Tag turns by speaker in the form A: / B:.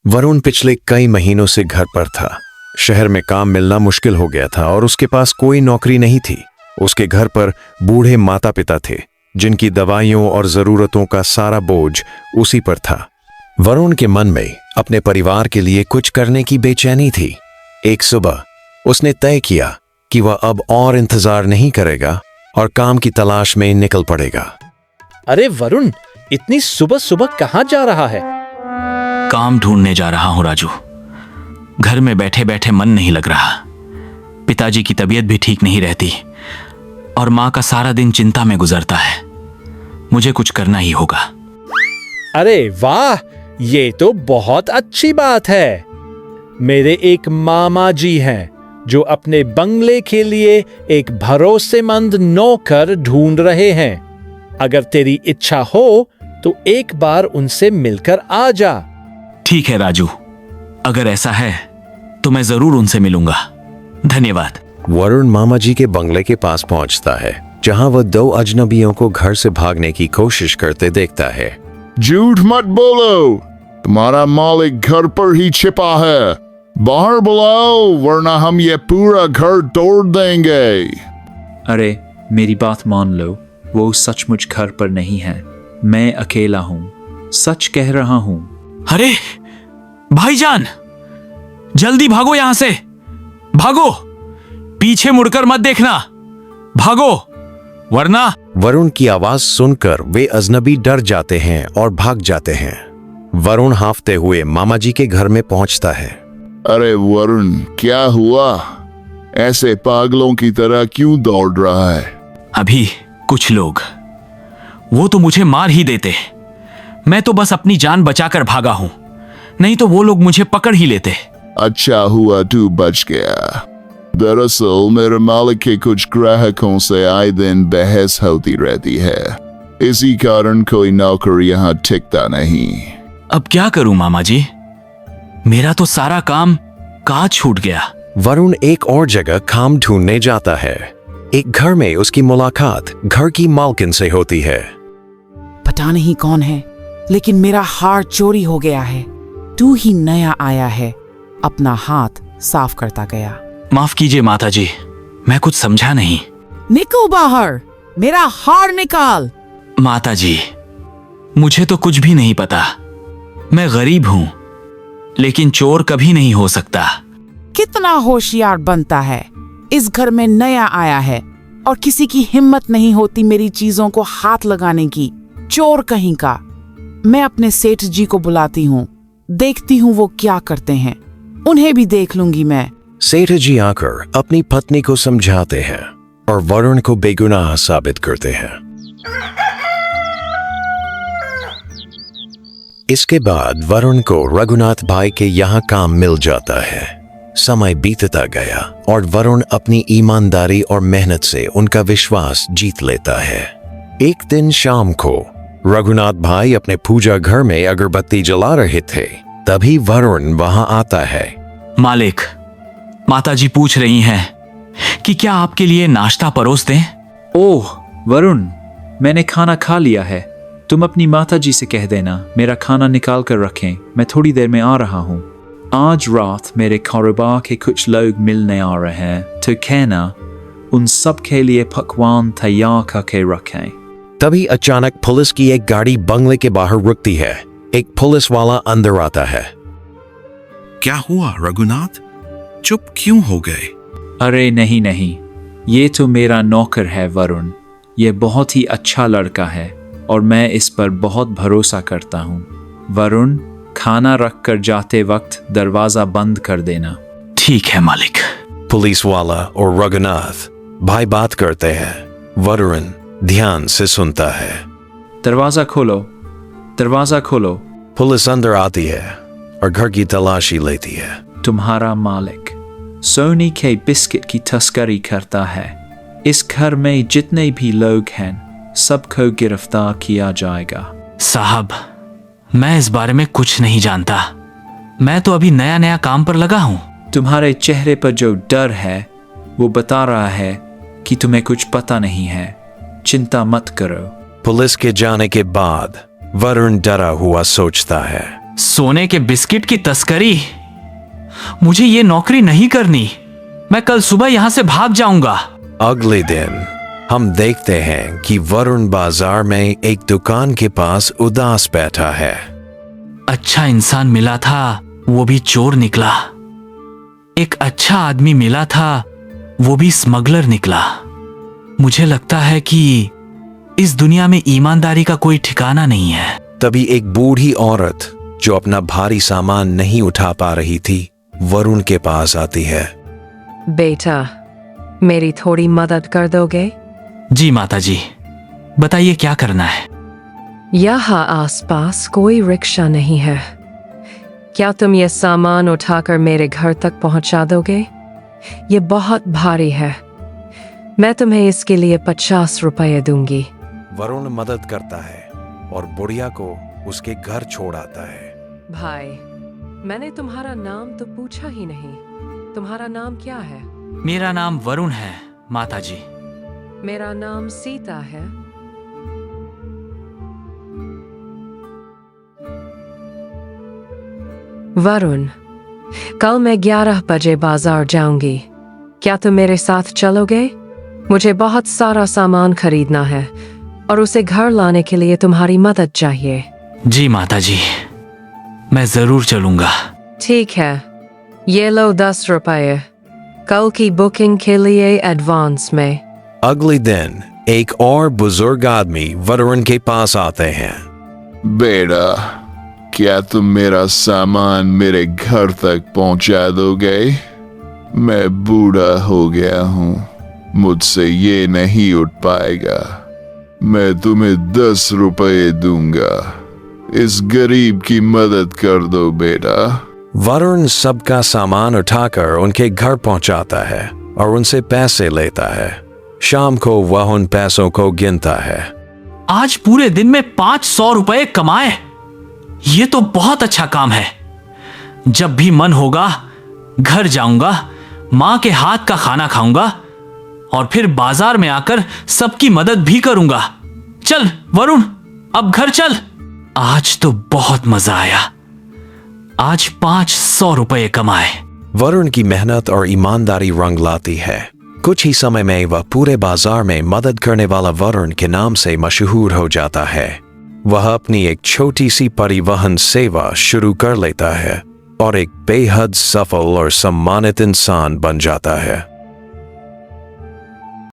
A: वरुण पिछले कई महीनों से घर पर था। शहर में काम मिलना मुश्किल हो गया था और उसके पास कोई नौकरी नहीं थी। उसके घर पर बूढ़े माता पिता थे जिनकी दवाइयों और जरूरतों का सारा बोझ उसी पर था। वरुण के मन में अपने परिवार के लिए कुछ करने की बेचैनी थी। एक सुबह उसने तय किया कि वह अब और इंतजार नहीं करेगा और काम की तलाश में निकल पड़ेगा।
B: अरे वरुण, इतनी सुबह सुबह कहाँ जा रहा है?
C: काम ढूंढने जा रहा हूं राजू। घर में बैठे बैठे मन नहीं लग रहा। पिताजी की तबीयत भी ठीक नहीं रहती और माँ का सारा दिन चिंता में गुजरता है। मुझे कुछ करना ही होगा।
B: अरे वाह, ये तो बहुत अच्छी बात है। मेरे एक मामा जी हैं जो अपने बंगले के लिए एक भरोसेमंद नौकर ढूंढ रहे हैं। अगर तेरी इच्छा हो तो एक बार उनसे मिलकर आ जा।
C: ठीक है राजू, अगर ऐसा है तो मैं जरूर उनसे मिलूंगा। धन्यवाद।
A: वरुण मामा जी के बंगले के पास पहुंचता है जहां वह दो अजनबियों को घर से भागने की कोशिश करते देखता है।
D: झूठ मत बोलो, तुम्हारा मालिक घर पर ही छिपा है। बाहर बुलाओ वरना हम ये पूरा घर तोड़ देंगे।
E: अरे मेरी बात मान लो, वो सचमुच घर पर नहीं है। मैं अकेला हूँ, सच कह रहा हूँ।
C: अरे भाईजान, जल्दी भागो यहां से। भागो, पीछे मुड़कर मत देखना। भागो वरना।
A: वरुण की आवाज सुनकर वे अजनबी डर जाते हैं और भाग जाते हैं। वरुण हांफते हुए मामा जी के घर में पहुंचता है।
D: अरे वरुण, क्या हुआ? ऐसे पागलों की तरह क्यों दौड़ रहा है?
C: अभी कुछ लोग, वो तो मुझे मार ही देते। मैं तो बस अपनी जान बचाकर भागा हूं, नहीं तो वो लोग मुझे पकड़ ही लेते।
D: अच्छा हुआ तू बच गया। दरअसल मेरे मालिक के कुछ ग्राहकों से आए दिन बहस होती रहती है। इसी कारण कोई नौकर यहाँ टिकता नहीं।
C: अब क्या करूं मामा जी? मेरा तो सारा काम काज छूट गया।
A: वरुण एक और जगह काम ढूंढने जाता है। एक घर में उसकी मुलाकात घर की मालकिन से होती है।
F: पता नहीं कौन है, लेकिन मेरा हार चोरी हो गया है। तू ही नया आया है। अपना हाथ साफ करता गया।
C: माफ कीजिए माता जी, मैं कुछ समझा नहीं।
F: निकल बाहर, मेरा हार निकाल।
C: माता जी, मुझे तो कुछ भी नहीं पता। मैं गरीब हूं, लेकिन चोर कभी नहीं हो सकता।
F: कितना होशियार बनता है। इस घर में नया आया है और किसी की हिम्मत नहीं होती मेरी चीजों को हाथ लगाने की। चोर कहीं का। मैं अपने सेठ जी को बुलाती हूँ, देखती हूँ वो क्या करते हैं। उन्हें भी देख लूंगी मैं।
A: सेठ जी आकर अपनी पत्नी को समझाते हैं और वरुण को बेगुनाह साबित करते हैं। इसके बाद वरुण को रघुनाथ भाई के यहाँ काम मिल जाता है। समय बीतता गया और वरुण अपनी ईमानदारी और मेहनत से उनका विश्वास जीत लेता है। एक दिन शाम को रघुनाथ भाई अपने पूजा घर में अगरबत्ती जला रहे थे। तभी वरुण वहां आता है।
C: मालिक, माताजी पूछ रही हैं कि क्या आपके लिए नाश्ता परोस दें?
E: ओह वरुण, मैंने खाना खा लिया है। तुम अपनी माता जी से कह देना मेरा खाना निकाल कर रखें। मैं थोड़ी देर में आ रहा हूँ। आज रात मेरे कारोबार के कुछ लोग मिलने आ रहे हैं, तो कहना उन सब के लिए पकवान तैयार करके रखें।
A: तभी अचानक पुलिस की एक गाड़ी बंगले के बाहर रुकती है। एक पुलिस वाला अंदर आता है।
G: क्या हुआ रघुनाथ, चुप क्यों हो गए?
E: अरे नहीं नहीं, ये तो मेरा नौकर है वरुण। ये बहुत ही अच्छा लड़का है और मैं इस पर बहुत भरोसा करता हूँ। वरुण, खाना रख कर जाते वक्त दरवाजा बंद कर देना।
C: ठीक है मालिक।
A: पुलिस वाला और रघुनाथ भाई बात करते हैं। वरुण ध्यान से सुनता है।
E: दरवाजा खोलो, दरवाजा खोलो।
A: पुलिस अंदर आती है और घर की तलाशी लेती है।
E: तुम्हारा मालिक सोनी के बिस्किट की तस्करी करता है। इस घर में जितने भी लोग हैं सबको गिरफ्तार किया जाएगा।
C: साहब, मैं इस बारे में कुछ नहीं जानता। मैं तो अभी नया नया काम पर लगा हूं।
E: तुम्हारे चेहरे पर जो डर है वो बता रहा है कि तुम्हें कुछ पता नहीं है। चिंता मत करो।
A: पुलिस के जाने के बाद वरुण डरा हुआ सोचता है,
C: सोने के बिस्किट की तस्करी। मुझे ये नौकरी नहीं करनी। मैं कल सुबह यहां से भाग जाऊंगा।
A: अगले दिन हम देखते हैं कि वरुण बाजार में एक दुकान के पास उदास बैठा है।
C: अच्छा इंसान मिला था, वो भी चोर निकला। एक अच्छा आदमी मिला था, वो भी स्मगलर निकला। मुझे लगता है कि इस दुनिया में ईमानदारी का कोई ठिकाना नहीं है।
A: तभी एक बूढ़ी औरत जो अपना भारी सामान नहीं उठा पा रही थी, वरुण के पास आती है।
H: बेटा, मेरी थोड़ी मदद कर दोगे?
C: जी माताजी, बताइए क्या करना है।
H: यहाँ आसपास कोई रिक्शा नहीं है। क्या तुम ये सामान उठाकर मेरे घर तक पहुंचा दोगे? ये बहुत भारी है। मैं तुम्हें इसके लिए 50 रुपए दूंगी।
A: वरुण मदद करता है और बुढ़िया को उसके घर छोड़ आता है।
H: भाई, मैंने तुम्हारा नाम तो पूछा ही नहीं। तुम्हारा नाम क्या है?
C: मेरा नाम वरुण है माताजी।
H: मेरा नाम सीता है। वरुण, कल मैं 11 बजे बाजार जाऊंगी। क्या तुम मेरे साथ चलोगे? मुझे बहुत सारा सामान खरीदना है और उसे घर लाने के लिए तुम्हारी मदद चाहिए।
C: जी माताजी, मैं जरूर चलूंगा।
H: ठीक है, ये लो 10 रुपए। कल की बुकिंग के लिए एडवांस में।
A: अगले दिन एक और बुजुर्ग आदमी वरुण के पास आते हैं।
D: बेटा, क्या तुम मेरा सामान मेरे घर तक पहुंचा दोगे? मैं बूढ़ा हो गया हूँ, मुझसे ये नहीं उठ पाएगा। मैं तुम्हें 10 रुपए दूंगा। इस गरीब की मदद कर दो बेटा।
A: वरुण सबका सामान उठाकर उनके घर पहुंचाता है और उनसे पैसे लेता है। शाम को वह उन पैसों को गिनता है।
C: आज पूरे दिन में 500 रुपए कमाए। ये तो बहुत अच्छा काम है। जब भी मन होगा घर जाऊंगा, मां के हाथ का खाना खाऊंगा और फिर बाजार में आकर सबकी मदद भी करूंगा। चल वरुण, अब घर चल। आज तो बहुत मजा आया। आज 500 रुपए कमाए।
A: वरुण की मेहनत और ईमानदारी रंग लाती है। कुछ ही समय में वह पूरे बाजार में मदद करने वाला वरुण के नाम से मशहूर हो जाता है। वह अपनी एक छोटी सी परिवहन सेवा शुरू कर लेता है और एक बेहद सफल और सम्मानित इंसान बन जाता है।